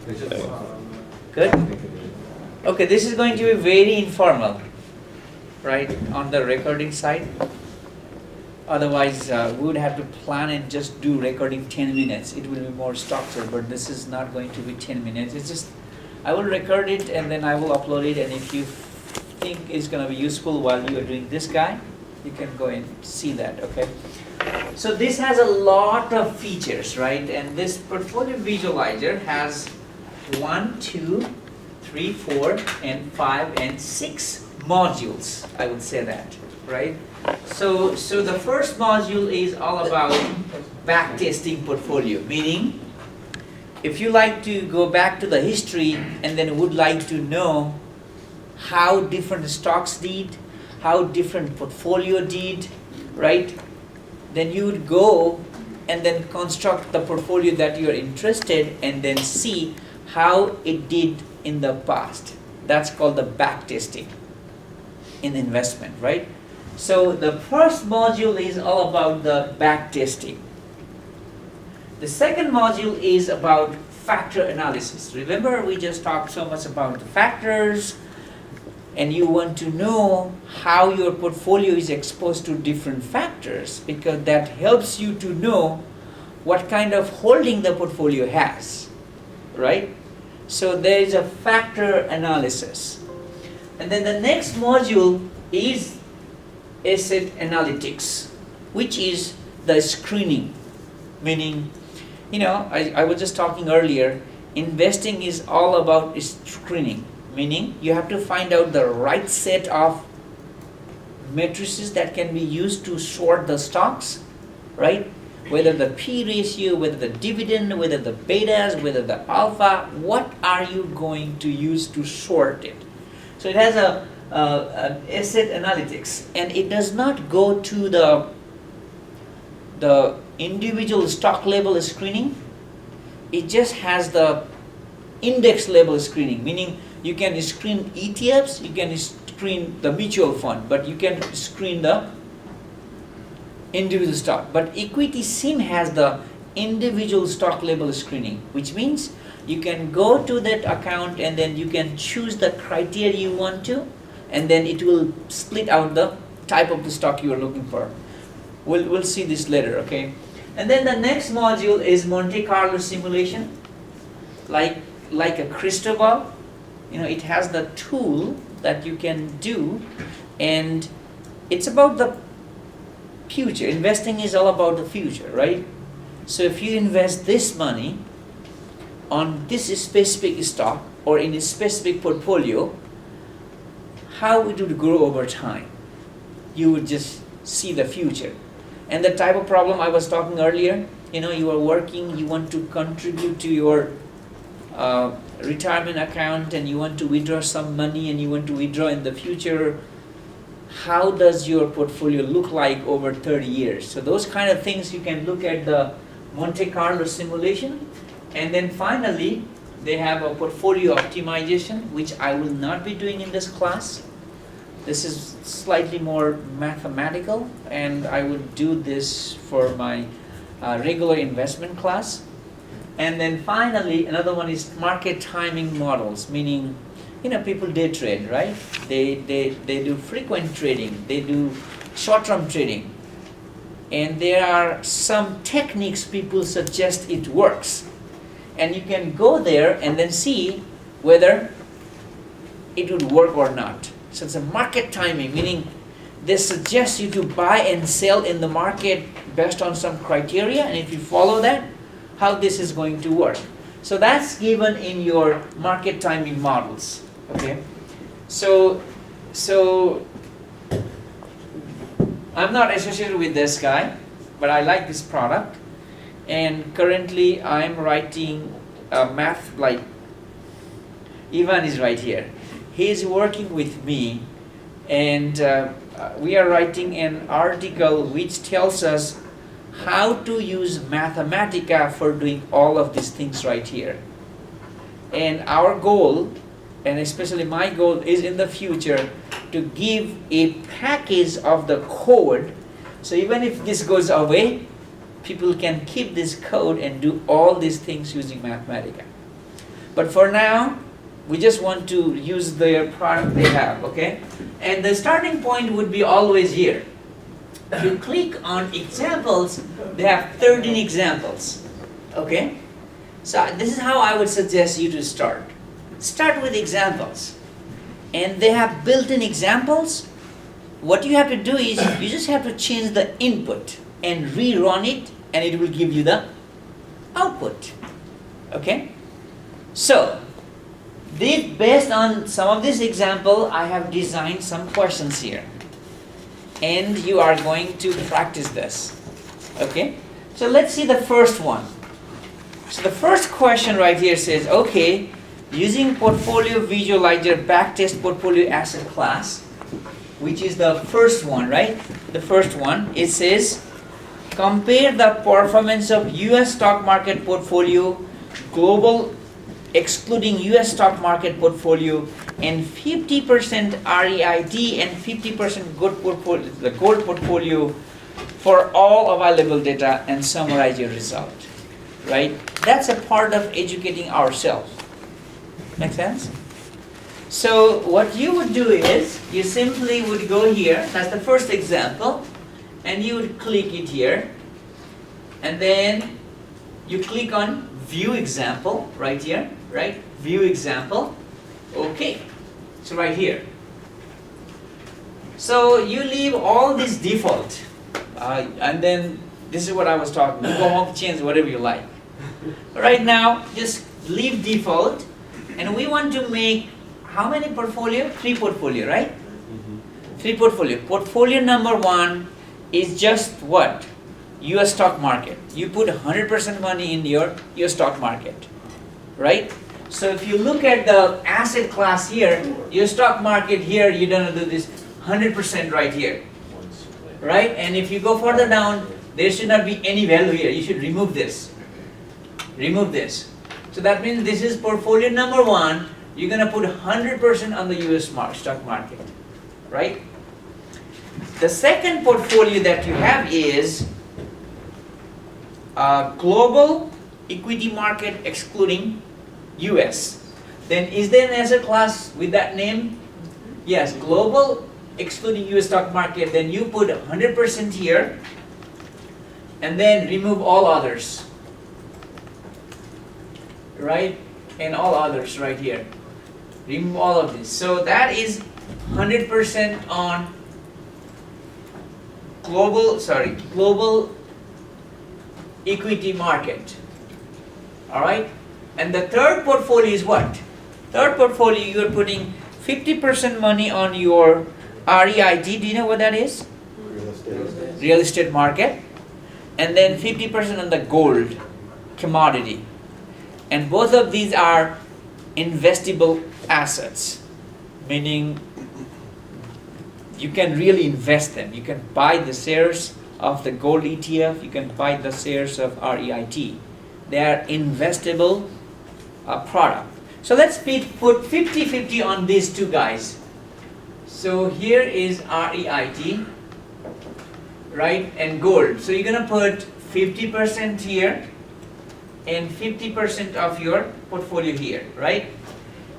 Good? Okay, this is going to be very informal, right, on the recording side. Otherwise, we would have to plan and just do recording 10 minutes. It will be more structured, but this is not going to be 10 minutes. It's just, I will record it and then I will upload it, and if you think it's going to be useful while you are doing this guy, you can go and see that, okay? So this has a lot of features, right? And this portfolio visualizer has 1, 2, 3, 4, and 5, and 6 modules, I would say that, right? So the first module is all about backtesting portfolio, meaning if you like to go back to the history and then would like to know how different stocks did, how different portfolio did, right? Then you would go and then construct the portfolio that you are interested and then see how it did in the past. That's called the backtesting in investment, right? So the first module is all about the backtesting. The second module is about factor analysis. Remember, we just talked so much about the factors, and you want to know how your portfolio is exposed to different factors, because that helps you to know what kind of holding the portfolio has, right? So there is a factor analysis. And then the next module is asset analytics, which is the screening. Meaning, you know, I was just talking earlier, investing is all about screening. Meaning, you have to find out the right set of matrices that can be used to sort the stocks, right? Whether the P ratio, whether the dividend, whether the betas, whether the alpha, what are you going to use to sort it? So it has an asset analytics, and it does not go to the individual stock level screening. It just has the index level screening, meaning you can screen ETFs, you can screen the mutual fund, but you can screen the individual stock. But equity sim has the individual stock level screening, which means you can go to that account and then you can choose the criteria you want to, and then it will split out the type of the stock you are looking for. We'll see this later, okay? And then the next module is Monte Carlo simulation, like a crystal ball. You know, it has the tool that you can do, and it's about the future. Investing is all about the future, right? So if you invest this money on this specific stock or in a specific portfolio, how it would grow over time. You would just see the future. And the type of problem I was talking earlier, you know, you are working, you want to contribute to your retirement account, and you want to withdraw some money, and you want to withdraw in the future. How does your portfolio look like over 30 years? So those kind of things you can look at the Monte Carlo simulation. And then finally, they have a portfolio optimization, which I will not be doing in this class. This is slightly more mathematical, and I will do this for my regular investment class. And then finally, another one is market timing models, meaning, you know, people day trade, right? They do frequent trading, they do short-term trading. And there are some techniques people suggest it works. And you can go there and then see whether it would work or not. So it's a market timing, meaning they suggest you to buy and sell in the market based on some criteria, and if you follow that, how this is going to work. So that's given in your market timing models. Okay, so I'm not associated with this guy, but I like this product, and currently I'm writing math, like Ivan is right here. He is working with me, and we are writing an article which tells us how to use Mathematica for doing all of these things right here. And our goal, and especially my goal, is in the future to give a package of the code, so even if this goes away, people can keep this code and do all these things using Mathematica. But for now, we just want to use their product they have, okay? And the starting point would be always here. If you click on examples, they have 13 examples, okay? So this is how I would suggest you to start. Start with examples. And they have built-in examples. What you have to do is, you just have to change the input and rerun it, and it will give you the output, okay? So, based on some of this example, I have designed some questions here. And you are going to practice this, okay? So let's see the first one. So the first question right here says, okay, using portfolio visualizer backtest portfolio asset class, which is the first one, right? The first one, it says, compare the performance of US stock market portfolio, global excluding US stock market portfolio, and 50% REIT and 50% gold portfolio, the gold portfolio for all available data, and summarize your result, right? That's a part of educating ourselves. Make sense? So what you would do is, you simply would go here, that's the first example, and you would click it here, and then you click on view example right here, right? View example. Okay, so right here. So you leave all this default, and then this is what I was talking about. You go home, change whatever you like. Right now, just leave default, and we want to make how many portfolio? 3 portfolio, right? 3 portfolio. Portfolio number 1 is just what? US stock market. You put 100% money in your US stock market, right? So if you look at the asset class here, your stock market here, you're gonna do this 100% right here, right? And if you go further down, there should not be any value here. You should remove this. Remove this. So that means this is portfolio number 1. You're gonna put 100% on the US stock market, right? The second portfolio that you have is global equity market excluding US. Then is there an asset class with that name? Yes, global excluding US stock market. Then you put 100% here, and then remove all others, right? And all others right here. Remove all of this. So that is 100% on global equity market. Alright? And the third portfolio is what? Third portfolio, you are putting 50% money on your REIT. Do you know what that is? Real estate market. And then 50% on the gold commodity. And both of these are investable assets, meaning you can really invest them. You can buy the shares of the gold ETF, you can buy the shares of REIT. They are investable product. So let's put 50-50 on these two guys. So here is REIT, right, and gold. So you're gonna put 50% here and 50% of your portfolio here, right?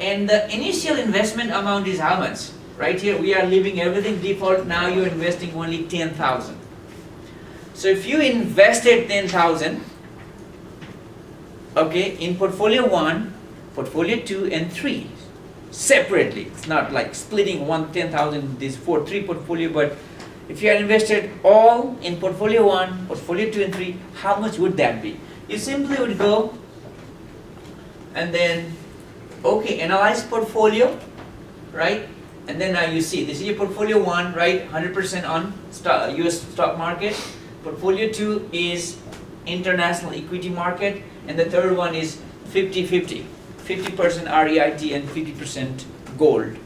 And the initial investment amount is how much? Right here we are leaving everything default. Now you're investing only 10,000. So if you invested 10,000, okay, in portfolio 1, portfolio 2, and 3 separately. It's not like splitting 10,000 these 3 portfolio, but if you had invested all in portfolio 1, portfolio 2, and 3, how much would that be? You simply would go and then, okay, analyze portfolio, right? And then now you see, this is your portfolio 1, right? 100% on US stock market. Portfolio 2 is international equity market. And the third one is 50-50. 50% REIT and 50% gold.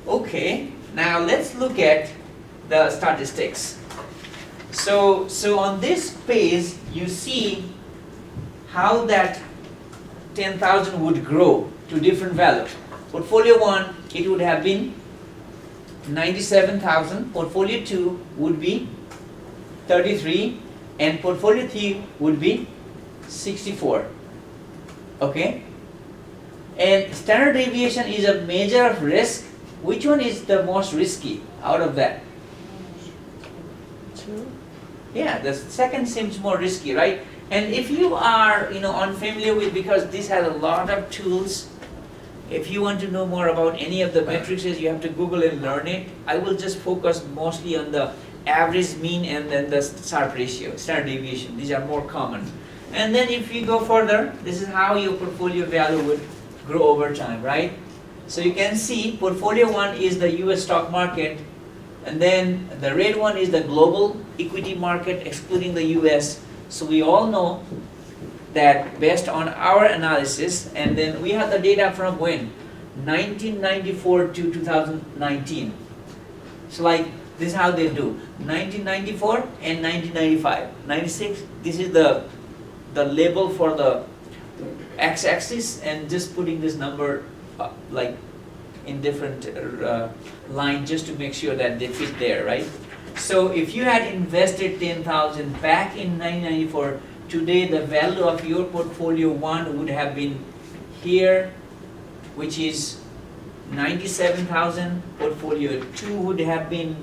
Okay, now let's look at the statistics. So on this page, you see how that 10,000 would grow to different values. Portfolio 1, it would have been 97,000. Portfolio 2 would be 33, and portfolio 3 would be 64. Okay? And standard deviation is a measure of risk. Which one is the most risky out of that? Yeah, the second seems more risky, right? And if you are, unfamiliar with, because this has a lot of tools, if you want to know more about any of the matrices, you have to Google and learn it. I will just focus mostly on the average, mean, and then the Sharpe ratio, standard deviation. These are more common. And then if you go further, this is how your portfolio value would grow over time, right? So you can see portfolio 1 is the US stock market, and then the red one is the global equity market excluding the US. So we all know that based on our analysis, and then we have the data from when? 1994 to 2019. So like this is how they do. 1994 and 1995. 96, this is the label for the x-axis, and just putting this number like in different line just to make sure that they fit there, right? So if you had invested 10,000 back in 1994, today the value of your portfolio 1 would have been here, which is 97,000. Portfolio 2 would have been